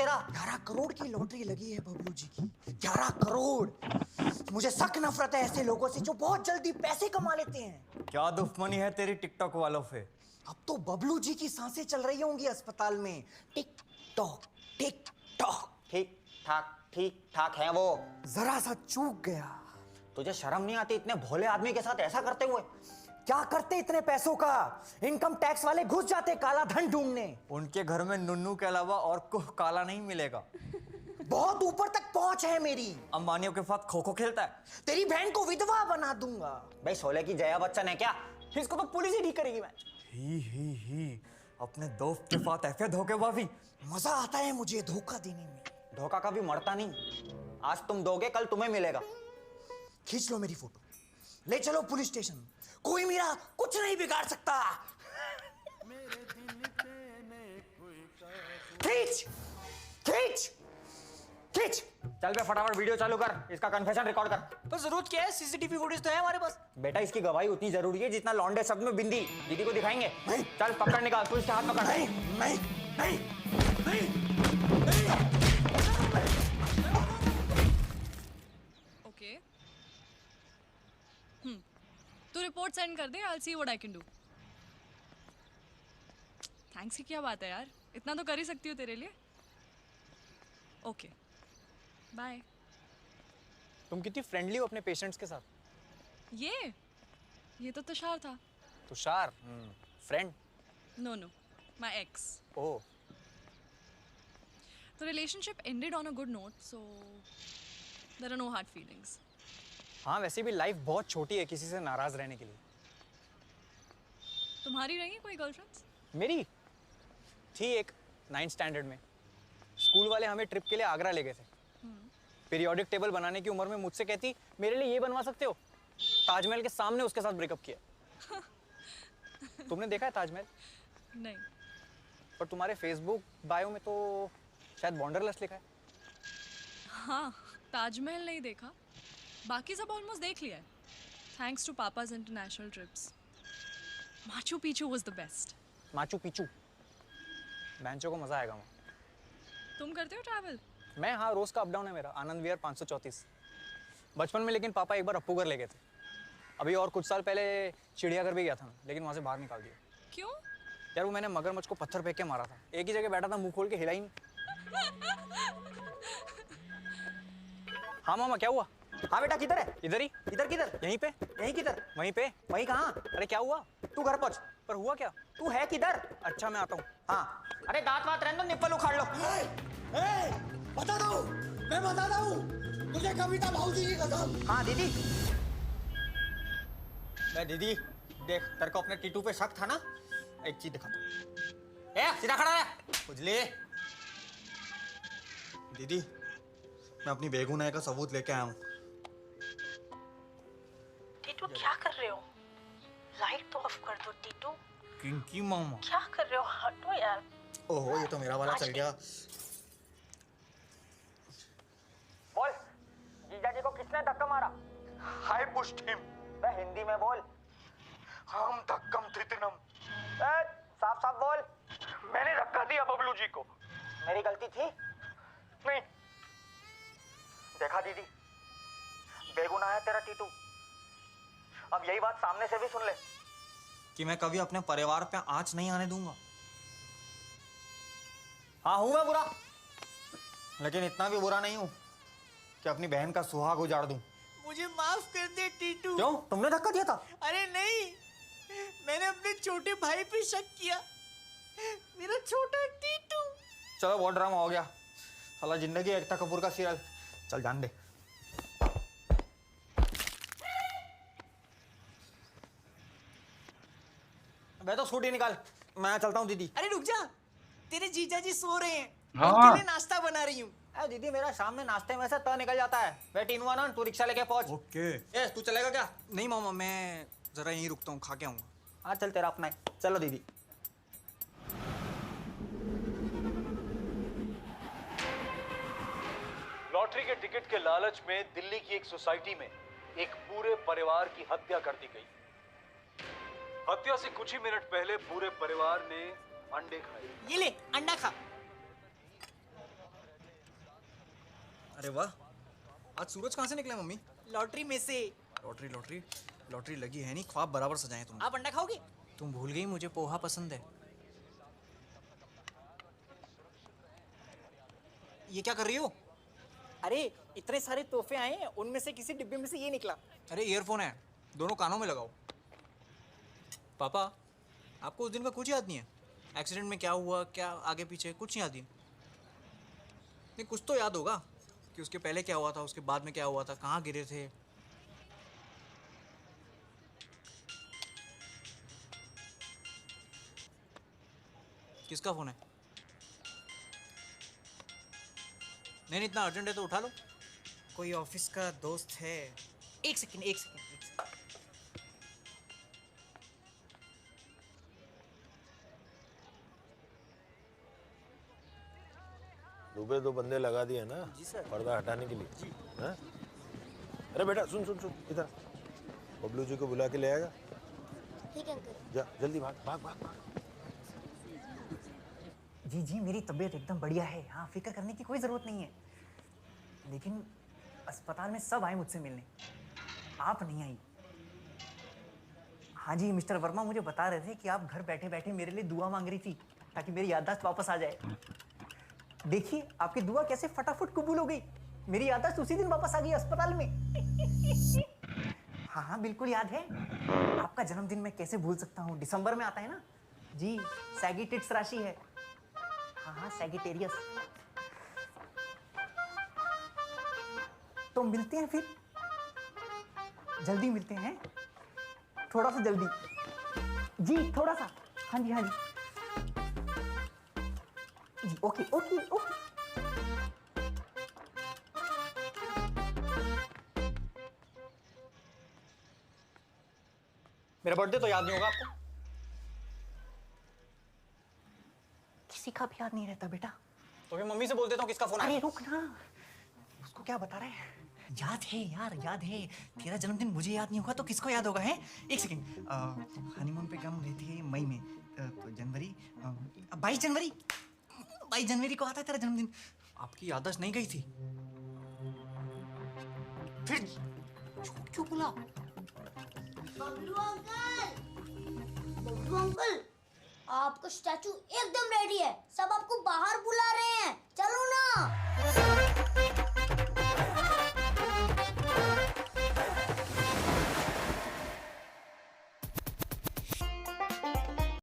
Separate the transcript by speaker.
Speaker 1: तेरा?
Speaker 2: 11 करोड़ की लॉटरी लगी है बबलू जी की। 11 करोड़। मुझे सख्त नफरत है ऐसे लोगों से जो बहुत जल्दी पैसे कमा लेते हैं।
Speaker 1: क्या दुश्मनी है तेरी टिकटॉक वालों से?
Speaker 2: अब तो बबलू जी की सांसें चल रही होंगी अस्पताल में। Tick tock tick tock.
Speaker 1: ठीक ठाक है वो।
Speaker 2: जरा सा चूक गया।
Speaker 1: तुझे शर्म नहीं आती इतने भोले आदमी के साथ ऐसा करते हुए?
Speaker 2: क्या करते इतने पैसों का? इनकम टैक्स वाले घुस जाते काला धन ढूंढने।
Speaker 1: उनके घर में नुन्नू के अलावा और कुछ काला नहीं मिलेगा।
Speaker 2: बहुत ऊपर तक पहुंच है मेरी।
Speaker 1: अंबानियों के साथ खो खो खेलता है।
Speaker 2: तेरी बहन को विधवा बना दूंगा।
Speaker 1: भाई शोले की जया बच्चन है क्या? इसको तो पुलिस ही ठीक करेगी। मैं ही अपने दोस्त के साथ ऐसे धोखेबाजी।
Speaker 2: मजा आता है मुझे धोखा देने में।
Speaker 1: धोखा कभी मरता नहीं। आज तुम दोगे कल तुम्हें मिलेगा।
Speaker 2: खींच लो मेरी फोटो, ले चलो पुलिस स्टेशन। कोई मेरा कुछ नहीं बिगाड़ सकता। खींच खींच खींच।
Speaker 1: चल बे फटाफट वीडियो चालू कर, इसका कन्फेशन रिकॉर्ड कर।
Speaker 2: तो जरूरत क्या है? सीसीटीवी फुटेज तो है हमारे पास।
Speaker 1: बेटा इसकी गवाही उतनी जरूरी है जितना लौंडे शब्द में बिंदी। दीदी को दिखाएंगे।
Speaker 2: नहीं।
Speaker 1: चल पकड़ निकाल, पुलिस के हाथ पकड़।
Speaker 2: नहीं नहीं नहीं नहीं
Speaker 3: ओके तू रिपोर्ट सेंड कर दे। I will see what I can do. Thanks की क्या बात है यार, इतना तो कर ही सकती हूँ तेरे लिए। Okay bye.
Speaker 4: तुम कितनी फ्रेंडली हो अपने पेशेंट्स के साथ।
Speaker 3: ये तो तुषार था।
Speaker 4: Tushar friend?
Speaker 3: No my ex.
Speaker 4: Oh
Speaker 3: The relationship ended on a good note, so there are no hard feelings.
Speaker 4: हाँ, वैसे भी लाइफ बहुत छोटी है किसी से नाराज रहने के लिए।
Speaker 3: तुम्हारी रही है कोई गर्लफ्रेंड्स?
Speaker 4: मेरी थी एक 9th स्टैंडर्ड में। स्कूल वाले हमें ट्रिप के लिए आगरा ले गए थे। पीरियोडिक टेबल बनाने की उम्र में मुझसे कहती मेरे लिए ये बनवा सकते हो। ताजमहल के सामने उसके साथ ब्रेकअप किया। तुमने देखा है ताजमहल?
Speaker 3: नहीं।
Speaker 4: पर तुम्हारे फेसबुक बायो में तो शायद बॉन्डरलेस लिखा है।
Speaker 3: हाँ, ताजमहल नहीं देखा, बाकी सब ऑलमोस्ट देख लिया है। Thanks to papa's international trips. Machu Picchu was the best.
Speaker 4: Machu Picchu बैंचो को मजा आएगा वहाँ।
Speaker 3: तुम करते हो ट्रैवल?
Speaker 4: मैं हाँ, रोज का अप डाउन है मेरा। आनंद विहार 534। बचपन में लेकिन पापा एक बार अप्पूगर ले गए थे। अभी और कुछ साल पहले चिड़ियाघर भी गया था, लेकिन वहाँ से बाहर निकाल दिया।
Speaker 3: क्यों?
Speaker 4: यार वो मैंने मगरमच्छ को पत्थर फेंक के मारा था। एक ही जगह बैठा था, मुंह खोल के हिला ही नहीं। हाँ मामा क्या हुआ?
Speaker 1: हाँ बेटा किधर है?
Speaker 4: इधर ही।
Speaker 1: इधर किधर?
Speaker 4: यहीं पे।
Speaker 1: यहीं किधर?
Speaker 4: वहीं पे।
Speaker 1: वहीं कहाँ?
Speaker 4: अरे क्या हुआ?
Speaker 1: तू घर पहुंच।
Speaker 4: पर हुआ क्या?
Speaker 1: तू है किधर?
Speaker 4: अच्छा मैं आता हूँ।
Speaker 1: हाँ अरे दांत वात रहने दो, निप्पल उखाड़ लो।
Speaker 2: बताता हूँ, मैं बताता हूँ तुझे कविता भाऊजी की कसम।
Speaker 1: हाँ दीदी। मैं दीदी देख, तेरे को अपने टीटू पे शक था ना? एक चीज दिखाता हूँ। सीधा खड़ा है खुजली। दीदी मैं अपनी बेगुनाही का सबूत लेके आया हूँ।
Speaker 5: टीटू क्या कर रहे हो? लाइट तो ऑफ कर दो टीटू।
Speaker 1: किंकी मामा
Speaker 5: क्या कर रहे हो? हटो यार।
Speaker 1: ओहो ये तो मेरा वाला चल गया। बोल जीजा जी को किसने धक्का मारा? हाय पुश्ड हिम। मैं हिंदी में बोल। हम धक्कम थितनम। साफ साफ बोल।
Speaker 6: मैंने धक्का दिया बबलू जी को।
Speaker 1: मेरी गलती थी?
Speaker 6: नहीं।
Speaker 1: देखा दीदी, बेगुनाह है तेरा टीटू। अब यही बात सामने से भी सुन ले कि मैं कभी अपने परिवार पे आंच नहीं आने दूंगा। हाँ हूं मैं बुरा, लेकिन इतना भी बुरा नहीं हूं कि अपनी बहन का सुहाग उजाड़ दूं।
Speaker 2: मुझे माफ कर दे टीटू।
Speaker 1: क्यों? तुमने धक्का दिया था?
Speaker 2: अरे नहीं, मैंने अपने छोटे भाई पे शक किया। मेरा छोटा टीटू।
Speaker 1: चलो बहुत ड्रामा हो गया। साला जिंदगी एकता कपूर का सीरियल। चल जान दे। मैं तो स्कूटी निकाल, मैं चलता हूँ दीदी।
Speaker 2: अरे रुक जा, तेरे जीजा जी सो रहे हैं।
Speaker 6: हाँ।
Speaker 2: उनके लिए नाश्ता बना रही हूँ।
Speaker 1: अरे दीदी मेरा शाम में नाश्ते में से त निकल जाता है। बैठ इनवा ना, तू रिक्शा लेके पहुंच।
Speaker 4: ओके।
Speaker 1: तू चलेगा क्या?
Speaker 4: नहीं मामा, मैं जरा यहीं रुकता हूँ, खा के आऊँगा।
Speaker 1: हाँ चल तेरा अपना है। चलो दीदी।
Speaker 6: लॉटरी के टिकट के लालच में दिल्ली की एक सोसाइटी में एक पूरे परिवार की हत्या कर दी गई। हत्या से कुछ ही मिनट पहले पूरे परिवार ने अंडे खाए।
Speaker 2: ये ले अंडा खा।
Speaker 4: अरे वाह, आज सूरज कहाँ से निकला मम्मी?
Speaker 2: लॉटरी में से।
Speaker 4: लॉटरी लॉटरी लॉटरी लगी है नहीं, ख्वाब बराबर सजाए तुमने।
Speaker 2: आप अंडा खाओगे?
Speaker 4: तुम भूल गई मुझे पोहा पसंद है। ये क्या कर रही हो?
Speaker 2: अरे इतने सारे तोहफे आए हैं, उनमें से किसी डिब्बे में से ये निकला।
Speaker 4: अरे ईयरफोन है, दोनों कानों में लगाओ। पापा, आपको उस दिन का कुछ याद नहीं है? एक्सीडेंट में क्या हुआ, क्या आगे पीछे कुछ नहीं याद है? नहीं, कुछ तो याद होगा कि उसके पहले क्या हुआ था, उसके बाद में क्या हुआ था, कहाँ गिरे थे। किसका फोन है? नहीं, इतना अर्जेंट है तो उठा लो।
Speaker 2: कोई ऑफिस का दोस्त है। एक सेकंड।
Speaker 7: दुबे 2 बंदे लगा दिए ना
Speaker 2: जी सर।
Speaker 7: पर्दा हटाने के लिए जी। हाँ? अरे बेटा सुन सुन सुन इधर, बबलू जी को बुला के ले आएगा।
Speaker 8: ठीक है अंकल।
Speaker 7: जा जल्दी भाग भाग भाग भाग।
Speaker 2: जी मेरी तबीयत एकदम बढ़िया है, हाँ फिक्र करने की कोई ज़रूरत नहीं है। लेकिन अस्पताल में सब आए मुझसे मिलने, आप नहीं आई। हाँ जी, मिस्टर वर्मा मुझे बता रहे थे कि आप घर बैठे बैठे मेरे लिए दुआ मांग रही थी ताकि मेरी याददाश्त वापस आ जाए। देखिए आपकी दुआ कैसे फटाफट कबूल हो गई, मेरी याददाश्त उसी दिन वापस आ गई अस्पताल में। हाँ बिल्कुल याद है। आपका जन्मदिन मैं कैसे भूल सकता हूँ, दिसंबर में आता है ना जी। सैगिटेट्स राशि है। हाँ सैगिटेरियस। तो मिलते हैं फिर, जल्दी मिलते हैं, थोड़ा सा जल्दी जी, थोड़ा सा। हाँ जी जी, ओके।
Speaker 4: मेरा बर्थडे तो याद नहीं होगा आपको?
Speaker 2: किसी का भी याद नहीं रहता बेटा।
Speaker 4: तो फिर मम्मी से बोल देता हूँ किसका फोन
Speaker 2: अरे
Speaker 4: है।
Speaker 2: रुक ना, उसको क्या बता रहे हैं? याद है यार, याद है। तेरा जन्मदिन मुझे याद नहीं होगा तो किसको याद होगा है? एक सेकेंड, हनीमून पे कम रहती है मई में, तो जनवरी, 22 जनवरी, 22 जनवरी को आता है तेरा जन्मदिन।
Speaker 4: आपकी याददाश्त नहीं गई थी?
Speaker 2: फिर झूठ क्यों बोला?
Speaker 8: बबलू अंकल, आपका स्टैचू एकदम रेडी है, सब आपको बाहर बुला रहे हैं, चलो ना।